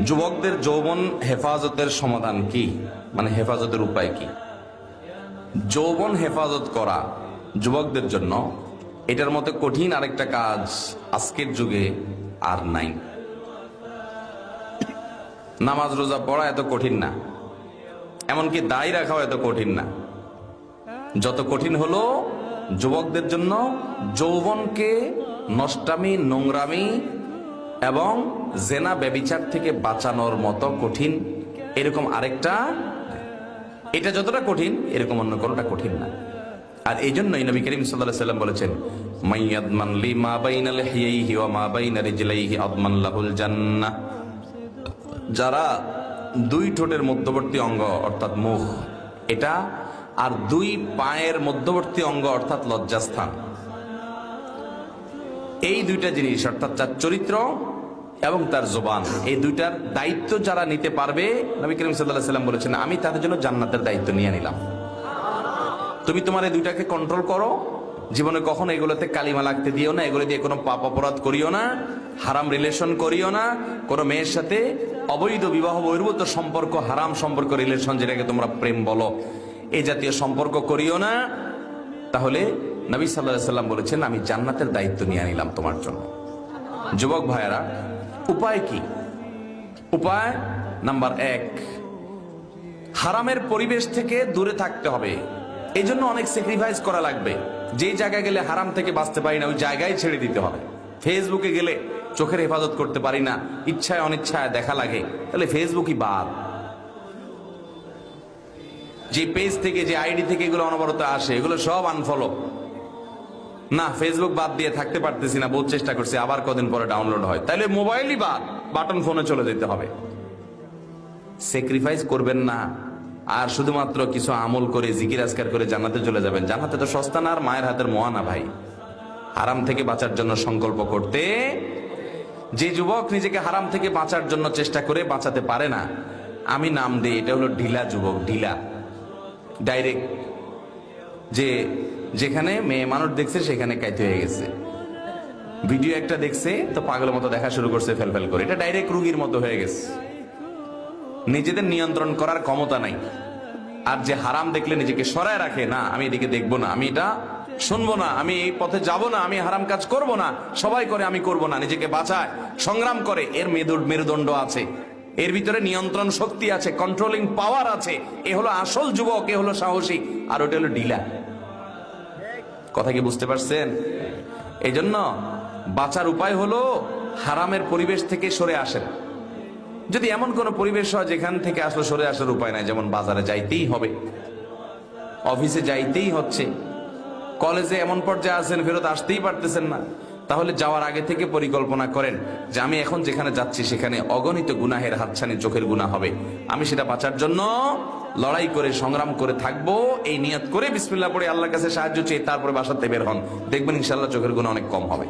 যুবকদের যৌবন হেফাজতের সমাধান কি, মানে হেফাজতের উপায় কি? যৌবন হেফাজত করা যুবকদের জন্য এটার মতো কঠিন আরেকটা কাজ আজকের যুগে আর নাই। নামাজ রোজা পড়া এত কঠিন না, এমনকি দাড়ি রাখাও এত কঠিন না। যত কঠিন হলো যুবকদের জন্য যৌবনকে নষ্টামি, নোংরামি এবং জেনা ব্যভিচার থেকে বাঁচানোর মতো কঠিন এরকম আরেকটা, এটা যতটা কঠিন এরকম অন্য কোনটা কঠিন না। আর এই জন্যই নবী করিম সাল্লাল্লাহু আলাইহি ওয়াসাল্লাম বলেছেন, মাইয়াদমান লি মা বাইনা লিহিয়াইহি ওয়া মা বাইনা রিজলাইহি আদমান লাহুল জান্নাহ। যারা দুই ঠোঁটের মধ্যবর্তী অঙ্গ অর্থাৎ মুখ এটা, আর দুই পায়ের মধ্যবর্তী অঙ্গ অর্থাৎ লজ্জাস্থান, এই দুইটা জিনিস অর্থাৎ তার চরিত্র এবং তার জবান, এই দুইটার দায়িত্ব যারা নিতে পারবে, নবী করিম সাল্লাল্লাহু আলাইহি ওয়াসাল্লাম বলেছেন, আমি তাদের জন্য জান্নাতের দায়িত্ব নিয়ে নিলাম। তুমি তোমার এই দুইটাকে কন্ট্রোল করো, জীবনে কখনো এগুলোতে কালিমা লাগতে দিও না, এগুলো দিয়ে কোনো পাপ অপরাধ করিও না, হারাম রিলেশন করিও না, কোনো মেয়ের সাথে অবৈধ বিবাহ বহির্ভূত সম্পর্ক, হারাম সম্পর্ক, রিলেশন যেটাকে তোমরা প্রেম বলো, এই জাতীয় সম্পর্ক করিও না। তাহলে নবী সাল্লাল্লাহু আলাইহি ওয়াসাল্লাম বলেছেন, আমি জান্নাতের দায়িত্ব নিয়ে নিলাম তোমার জন্য। যুবক ভাইয়েরা, উপায় কি? উপায় নাম্বার 1, হারামের পরিবেশ থেকে দূরে থাকতে হবে। এই জন্য অনেক স্যাক্রিফাইস করা লাগবে। যেই জায়গায় গেলে হারাম থেকে বাঁচতে পারি না ওই জায়গায় ছেড়ে দিতে হবে। ফেসবুকে গেলে চোখের হেফাজত করতে পারি না, ইচ্ছায় অনিচ্ছায় দেখা লাগে, তাহলে ফেসবুকই বাদ। যে পেজ থেকে, যে আইডি থেকে এগুলো অনবরত আসে, এগুলো সব আনফলো। না, ফেসবুক বাদ দিয়ে থাকতে পারতেছি না, বহুত চেষ্টা করছি, আবার কদিন পরে ডাউনলোড হয়, তাহলে মোবাইলই বাদ, বাটন ফোনে চলে যেতে হবে। স্যাক্রিফাইস করবেন না আর শুধুমাত্র কিছু আমল করে জিকির আজকার করে জান্নাতে চলে যাবেন। জান্নাতে তো সস্তা না, আর মায়ের হাতের মোয়া না ভাই। হারাম থেকে বাঁচার জন্য সংকল্প করতে, যে যুবক নিজেকে হারাম থেকে বাঁচার জন্য চেষ্টা করে বাঁচাতে পারে না, আমি নাম দিই এটা হলো ঢিলা যুবক। ঢিলা ডাইরেক্ট, যে যেখানে মেয়ে মানুষ দেখছে সেখানে কাইতে হয়ে গেছে, ভিডিও একটা দেখছে তো পাগলের মতো দেখা শুরু করছে ফেলফেল করে, এটা ডাইরেক্ট রুগীর মতো হয়ে গেছে। নিজেদের নিয়ন্ত্রণ করার ক্ষমতা নাই। আর যে হারাম দেখলে নিজেকে সরায় রাখে, না আমি এদিকে দেখবো না, আমি এটা শুনবো না, আমি এই পথে যাব না, আমি হারাম কাজ করব না, সবাই করে আমি করব না, নিজেকে বাঁচায়, সংগ্রাম করে, এর মেরুদণ্ড আছে, এর ভিতরে নিয়ন্ত্রণ শক্তি আছে, কন্ট্রোলিং পাওয়ার আছে। এ হলো আসল যুবক, এ হলো সাহসী, আর ওটা হলো ঢিলা। কথা কি বুঝতে পারছেন? এই জন্য বাঁচার উপায় হলো হারামের পরিবেশ থেকে সরে আসেন। যদি এমন কোন পরিবেশ হয় যেখান থেকে আসলে সরে আসার উপায় নাই, যেমন বাজারে যাইতেই হবে, অফিসে যাইতেই হচ্ছে, কলেজে এমন পর্যায়ে আছেন ফেরত আসতেই পারতেছেন না, তাহলে যাওয়ার আগে থেকে পরিকল্পনা করেন যে আমি এখন যেখানে যাচ্ছি সেখানে অগণিত গুনাহের হাতছানি, চোখের গুনাহ হবে, আমি সেটা বাঁচার জন্য লড়াই করে সংগ্রাম করে থাকবো, এই নিয়ত করে বিসমিল্লাহ পড়ে আল্লাহর কাছে সাহায্য চেয়ে তারপরে বাসাতে বের হন, দেখবেন ইনশাআল্লাহ চোখের গুনাহ অনেক কম হবে।